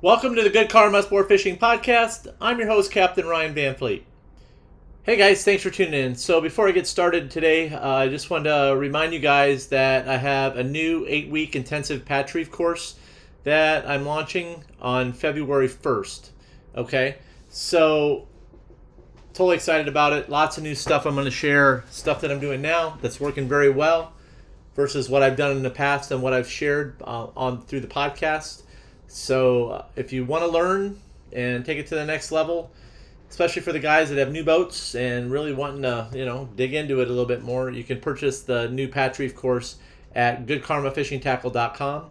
Welcome to the Good Karma Sport Fishing Podcast. I'm your host, Captain Ryan Van Fleet. Hey guys, thanks for tuning in. So before I get started today, I just wanted to remind you guys that I have a new 8-week intensive patch reef course that I'm launching on February 1st. Okay, so totally excited about it. Lots of new stuff I'm going to share, stuff that I'm doing now that's working very well versus what I've done in the past and what I've shared through the podcast. So if you want to learn and take it to the next level, especially for the guys that have new boats and really wanting to, dig into it a little bit more, you can purchase the new Patch Reef course at goodkarmafishingtackle.com.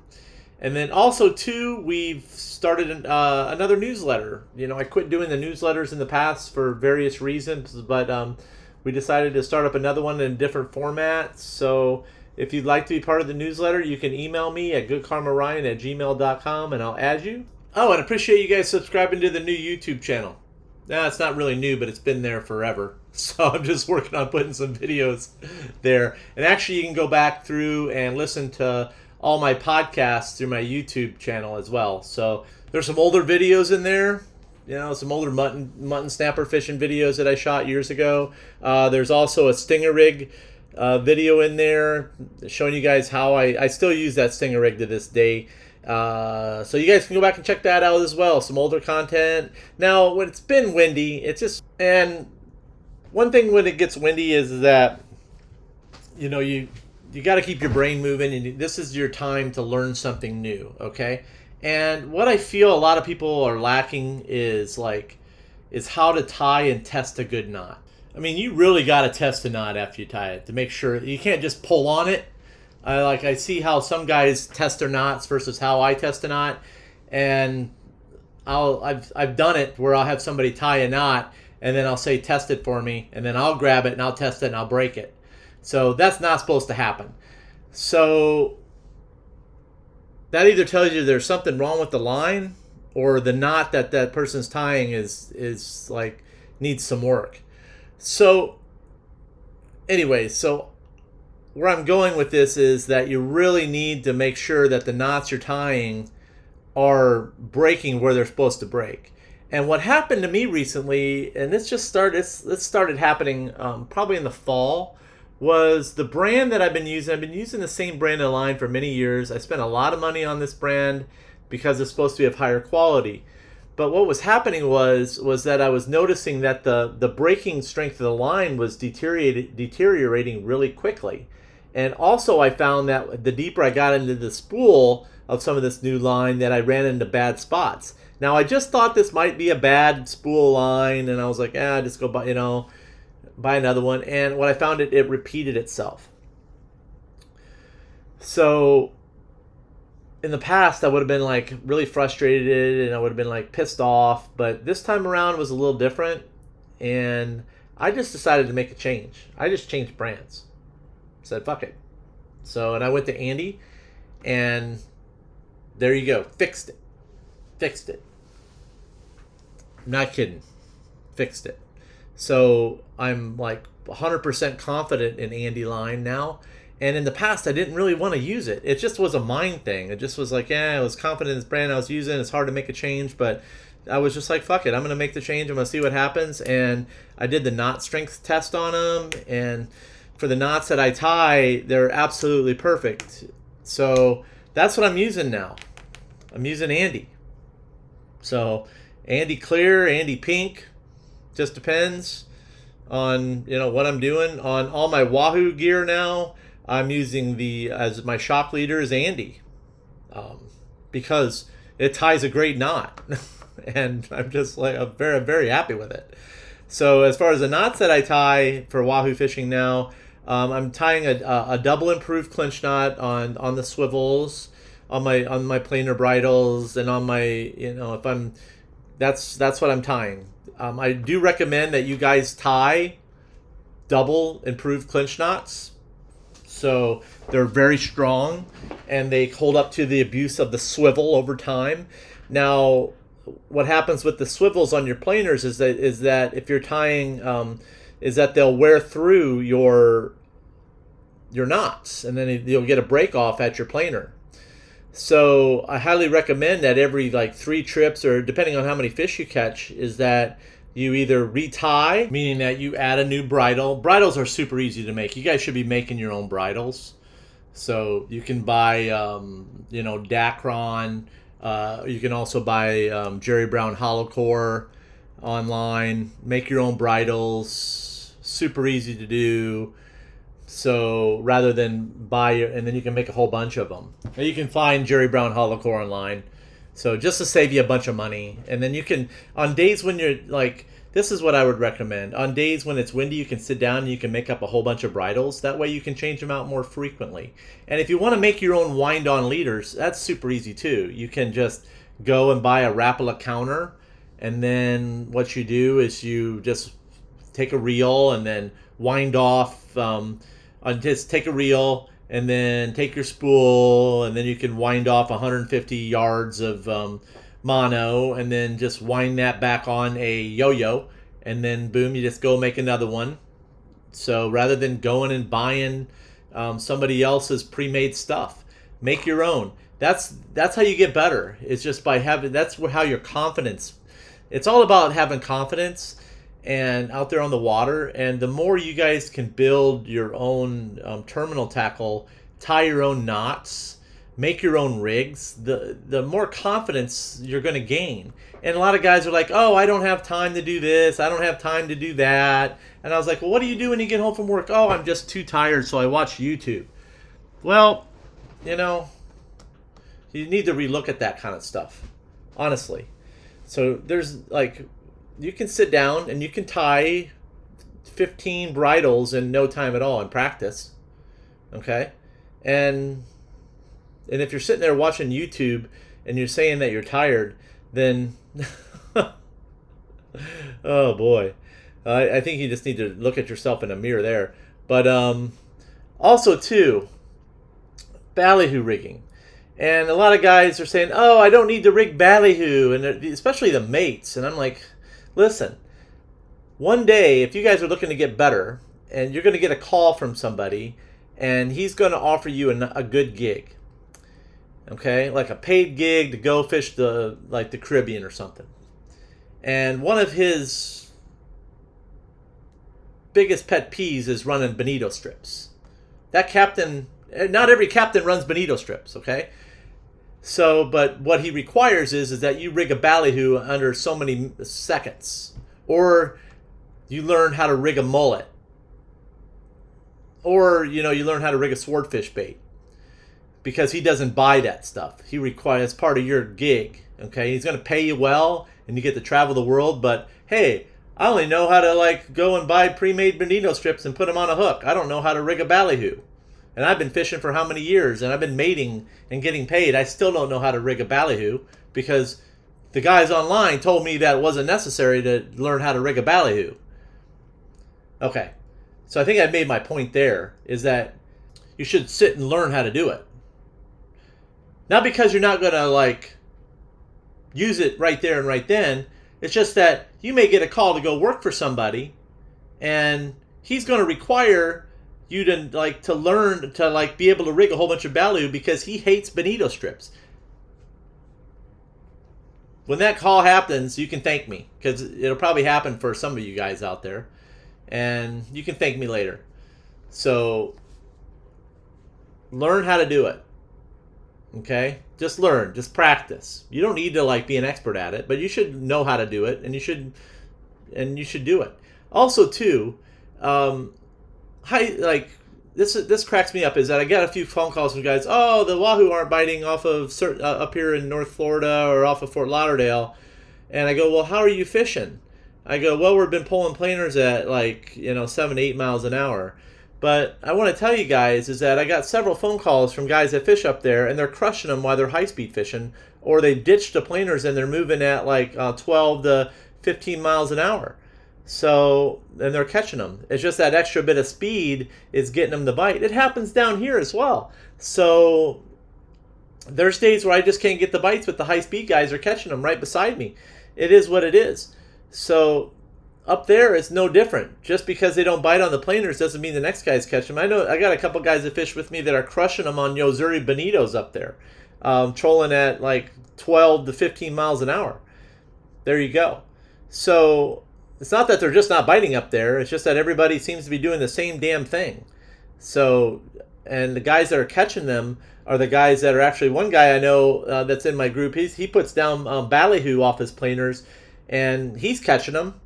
And then also, too, we've started another newsletter. I quit doing the newsletters in the past for various reasons, but we decided to start up another one in a different format. So if you'd like to be part of the newsletter, you can email me at goodkarmaryan@gmail.com and I'll add you. Oh, and appreciate you guys subscribing to the new YouTube channel. Now, it's not really new, but it's been there forever. So I'm just working on putting some videos there. And actually, you can go back through and listen to all my podcasts through my YouTube channel as well. So there's some older videos in there. Some older mutton snapper fishing videos that I shot years ago. There's also a stinger rig video in there showing you guys how I still use that stinger rig to this day. So you guys can go back and check that out as well. Some older content. Now, when it's been windy, and one thing when it gets windy is that, you got to keep your brain moving, and this is your time to learn something new, okay? And what I feel a lot of people are lacking is how to tie and test a good knot. I mean, you really got to test a knot after you tie it to make sure you can't just pull on it. I see how some guys test their knots versus how I test a knot, and I've done it where I'll have somebody tie a knot and then I'll say test it for me, and then I'll grab it and I'll test it and I'll break it. So that's not supposed to happen. So that either tells you there's something wrong with the line or the knot that person's tying is needs some work. So anyways, where I'm going with this is that you really need to make sure that the knots you're tying are breaking where they're supposed to break. And what happened to me recently, and this started happening probably in the fall, was the brand that I've been using the same brand and line for many years. I spent a lot of money on this brand because it's supposed to be of higher quality. But what was happening was that I was noticing that the breaking strength of the line was deteriorating really quickly. And also I found that the deeper I got into the spool of some of this new line, that I ran into bad spots. Now, I just thought this might be a bad spool line, and I was like, just go buy another one. And what I found, it repeated itself. So in the past, I would have been really frustrated and I would have been pissed off, but this time around was a little different, and I just decided to make a change. I just changed brands. Said fuck it. And I went to Andy, and there you go. Fixed it. I'm not kidding. Fixed it. So I'm 100% confident in Andy line now. And in the past, I didn't really want to use it. It just was a mind thing. It just was I was confident in this brand I was using. It's hard to make a change, but I was just fuck it. I'm going to make the change. I'm going to see what happens. And I did the knot strength test on them. And for the knots that I tie, they're absolutely perfect. So that's what I'm using now. I'm using Andy. So Andy clear, Andy pink. Just depends on, what I'm doing. On all my Wahoo gear now, I'm using as my shock leader is Andy, because it ties a great knot, and I'm just I'm very, very happy with it. So as far as the knots that I tie for Wahoo fishing now, I'm tying a double improved clinch knot on the swivels, on my planer bridles, and on my that's what I'm tying. I do recommend that you guys tie double improved clinch knots. So they're very strong and they hold up to the abuse of the swivel over time. Now, what happens with the swivels on your planers is that if you're tying, is that they'll wear through your knots, and then you'll get a break off at your planer. So I highly recommend that every like 3 trips, or depending on how many fish you catch, is that you either retie, meaning that you add a new bridle. Bridles are super easy to make. You guys should be making your own bridles. So you can buy, Dacron. You can also buy Jerry Brown Hollow Core online. Make your own bridles. Super easy to do. So rather than buy, and then you can make a whole bunch of them. Or you can find Jerry Brown Hollow Core online. So just to save you a bunch of money. And then you can, on days when you're like, this is what I would recommend. On days when it's windy, you can sit down and you can make up a whole bunch of bridles. That way you can change them out more frequently. And if you want to make your own wind-on leaders, that's super easy too. You can just go and buy a Rapala counter. And then what you do is you just take a reel and then wind off, just take a reel and then take your spool, and then you can wind off 150 yards of mono, and then just wind that back on a yo-yo, and then boom, you just go make another one. So rather than going and buying somebody else's pre-made stuff, make your own. That's how you get better. It's just by having, that's how your confidence, it's all about having confidence and out there on the water. And the more you guys can build your own terminal tackle, tie your own knots, make your own rigs, the more confidence you're going to gain. And a lot of guys are like, oh, I don't have time to do this, I don't have time to do that. And I was like, well, what do you do when you get home from work? Oh, I'm just too tired, so I watch YouTube. Well, you need to relook at that kind of stuff, honestly. So there's like, you can sit down and you can tie 15 bridles in no time at all in practice. Okay? And if you're sitting there watching YouTube and you're saying that you're tired, then oh boy. I think you just need to look at yourself in a mirror there. But also too, ballyhoo rigging. And a lot of guys are saying, oh, I don't need to rig ballyhoo, and especially the mates. And I'm like, listen, one day, if you guys are looking to get better, and you're going to get a call from somebody, and he's going to offer you a good gig, okay, like a paid gig to go fish the Caribbean or something. And one of his biggest pet peeves is running bonito strips. That captain, not every captain runs bonito strips, okay? So, but what he requires is that you rig a ballyhoo under so many seconds, or you learn how to rig a mullet, or you learn how to rig a swordfish bait, because he doesn't buy that stuff. He requires, it's part of your gig. Okay, he's going to pay you well, and you get to travel the world. But hey, I only know how to go and buy pre-made bonito strips and put them on a hook. I don't know how to rig a ballyhoo. And I've been fishing for how many years, and I've been mating and getting paid. I still don't know how to rig a ballyhoo, because the guys online told me that it wasn't necessary to learn how to rig a ballyhoo. Okay, so I think I made my point there, is that you should sit and learn how to do it. Not because you're not going to use it right there and right then. It's just that you may get a call to go work for somebody, and he's going to require you to learn to be able to rig a whole bunch of ballyhoo, because he hates bonito strips. When that call happens, you can thank me, because it'll probably happen for some of you guys out there, and you can thank me later. So learn how to do it. Okay? Just learn, just practice. You don't need to be an expert at it, but you should know how to do it, and you should do it. Also too, this cracks me up, is that I got a few phone calls from guys, oh, the Wahoo aren't biting off of up here in North Florida or off of Fort Lauderdale. And I go, well, how are you fishing? I go, well, we've been pulling planers at 7 to 8 miles an hour. But I want to tell you guys is that I got several phone calls from guys that fish up there, and they're crushing them while they're high-speed fishing, or they ditched the planers and they're moving at 12 to 15 miles an hour. So, and they're catching them. It's just that extra bit of speed is getting them to bite. It happens down here as well. So there's days where I just can't get the bites, but the high-speed guys are catching them right beside me. It is what it is. So up there, it's no different. Just because they don't bite on the planers doesn't mean the next guy's catching them. I know I got a couple guys that fish with me that are crushing them on Yozuri Bonitos up there. trolling at like 12 to 15 miles an hour. There you go. So it's not that they're just not biting up there. It's just that everybody seems to be doing the same damn thing. So, and the guys that are catching them are the guys that are actually, one guy I know that's in my group, he puts down Ballyhoo off his planers, and he's catching them.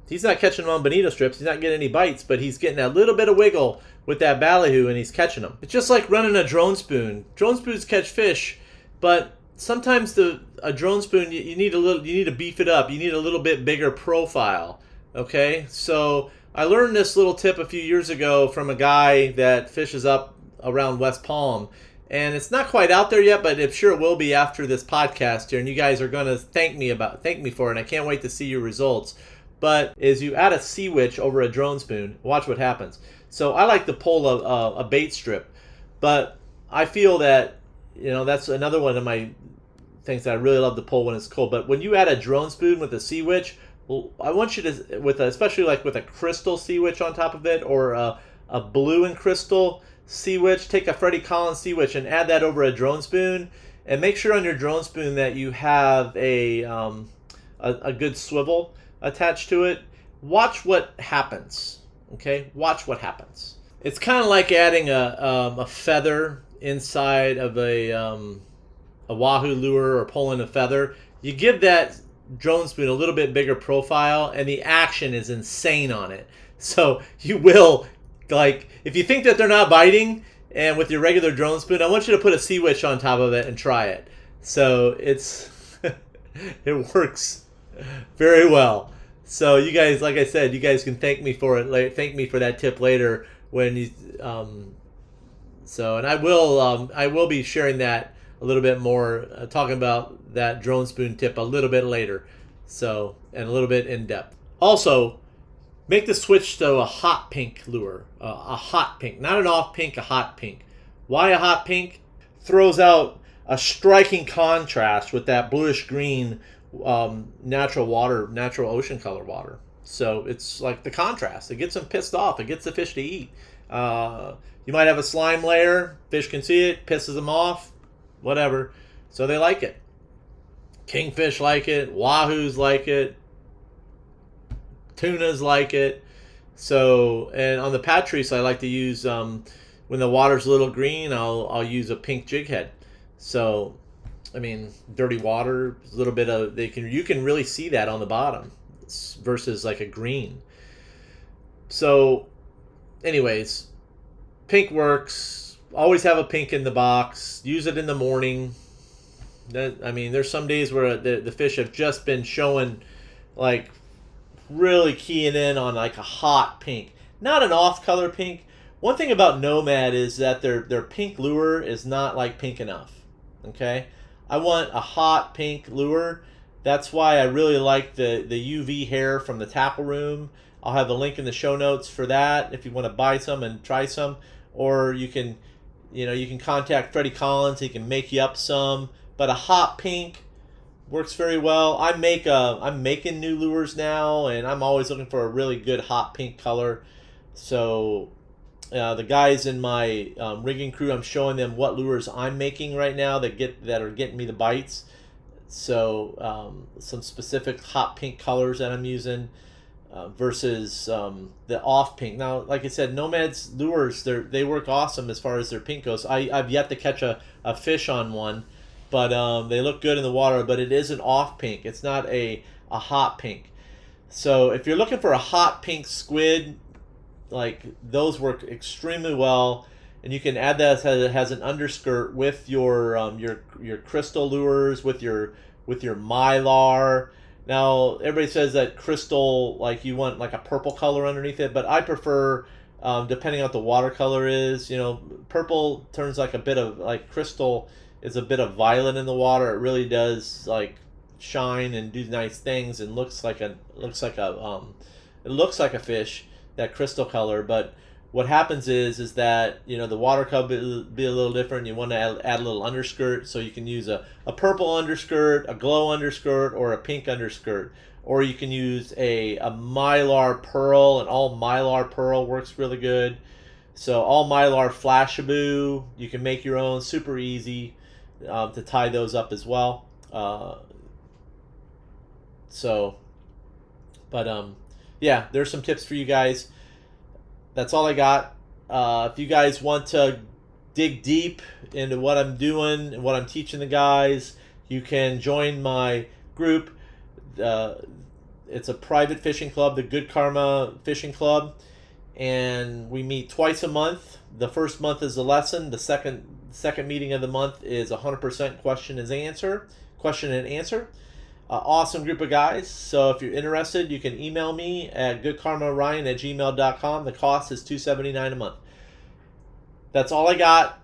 He's not catching them on bonito strips. He's not getting any bites, but he's getting a little bit of wiggle with that Ballyhoo, and he's catching them. It's just like running a drone spoon. Drone spoons catch fish, but sometimes a drone spoon, you need to beef it up. You need a little bit bigger profile. Okay, so I learned this little tip a few years ago from a guy that fishes up around West Palm, and it's not quite out there yet, but I'm sure it will be after this podcast here, and you guys are going to thank me for it, and I can't wait to see your results. But is you add a seawitch over a drone spoon, watch what happens. So I like to pull a bait strip, but I feel that, that's another one of my things that I really love to pull when it's cold. But when you add a drone spoon with a seawitch, well, I want you to, especially like with a crystal seawitch on top of it, or a blue and crystal seawitch, take a Freddie Collins seawitch and add that over a drone spoon, and make sure on your drone spoon that you have a good swivel attached to it. Watch what happens. Okay, watch what happens. It's kind of like adding a feather inside of a Wahoo lure, or pulling a feather. You give that drone spoon a little bit bigger profile, and the action is insane on it. So you will, like, if you think that they're not biting, and with your regular drone spoon, I want you to put a seawitch on top of it and try it. So it's it works very well. So you guys, like I said, you guys can thank me for it. Thank me for that tip later when you. And I will be sharing that a little bit more, talking about that drone spoon tip a little bit later. So, and a little bit in depth. Also, make the switch to a hot pink lure, a hot pink, not an off pink, a hot pink. Why a hot pink? Throws out a striking contrast with that bluish green natural ocean color water. So it's like the contrast. It gets them pissed off. It gets the fish to eat. You might have a slime layer. Fish can see it, pisses them off, whatever. So they like it. Kingfish like it. Wahoos like it. Tunas like it. So, and on the Patrice, I like to use, when the water's a little green, I'll use a pink jig head. So, I mean, dirty water, a little bit of, you can really see that on the bottom versus like a green. So, anyways, pink works. Always have a pink in the box. Use it in the morning. There's some days where the fish have just been showing, like, really keying in on like a hot pink, not an off-color pink. One thing about Nomad is that their pink lure is not like pink enough. Okay, I want a hot pink lure. That's why I really like the UV hair from the tackle room. I'll have the link in the show notes for that if you want to buy some and try some, or you can contact Freddie Collins. He can make you up some. But a hot pink works very well. I'm making new lures now, and I'm always looking for a really good hot pink color. So the guys in my rigging crew, I'm showing them what lures I'm making right now that are getting me the bites. So some specific hot pink colors that I'm using versus the off pink. Now, like I said, Nomad's lures, they work awesome as far as their pink goes. I've yet to catch a fish on one, but they look good in the water. But it is an off pink. It's not a hot pink. So if you're looking for a hot pink squid, like, those work extremely well, and you can add that as it has an underskirt with your crystal lures, with your mylar. Now, everybody says that crystal, like, you want like a purple color underneath it, but I prefer, depending on what the watercolor is, purple turns like a bit of, like, crystal is a bit of violet in the water. It really does, like, shine and do nice things, and looks like a fish, that crystal color. But what happens is that the water color be a little different. You want to add a little underskirt, so you can use a purple underskirt, a glow underskirt, or a pink underskirt, or you can use a mylar pearl. And all mylar pearl works really good. So all mylar flashaboo, you can make your own, super easy. to tie those up as well. Yeah, there's some tips for you guys. That's all I got. If you guys want to dig deep into what I'm doing and what I'm teaching the guys, you can join my group. It's a private fishing club, the Good Karma Fishing Club, and we meet twice a month. The first month is a lesson. The second meeting of the month is 100% question and answer. Awesome group of guys. So if you're interested, you can email me at goodkarmaryan@gmail.com. The cost is $279 a month. That's all I got.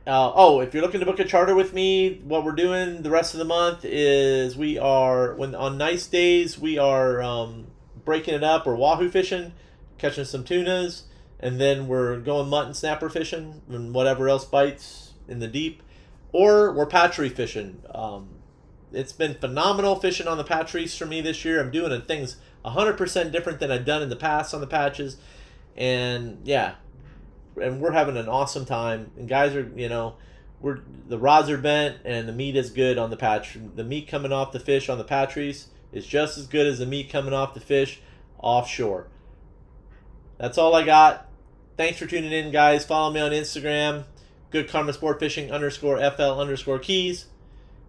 If you're looking to book a charter with me, what we're doing the rest of the month is on nice days, we are breaking it up. We're wahoo fishing, catching some tunas, and then we're going mutton snapper fishing and whatever else bites in the deep. Or we're patchery fishing. It's been phenomenal fishing on the patcheries for me this year. I'm doing things 100% different than I've done in the past on the patches. And yeah, and we're having an awesome time. And guys are, the rods are bent and the meat is good on the patch. The meat coming off the fish on the patcheries is just as good as the meat coming off the fish offshore. That's all I got. Thanks for tuning in, guys. Follow me on Instagram, Good Karma Sport Fishing _FL_keys.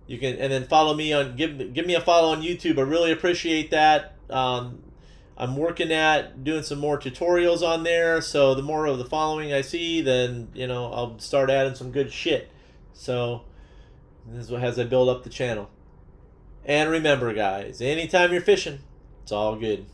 You can, and then follow me on, give me a follow on YouTube. I really appreciate that. I'm working at doing some more tutorials on there, so the more of the following I see, then I'll start adding some good shit. So this is what as I build up the channel. And remember, guys, anytime you're fishing, it's all good.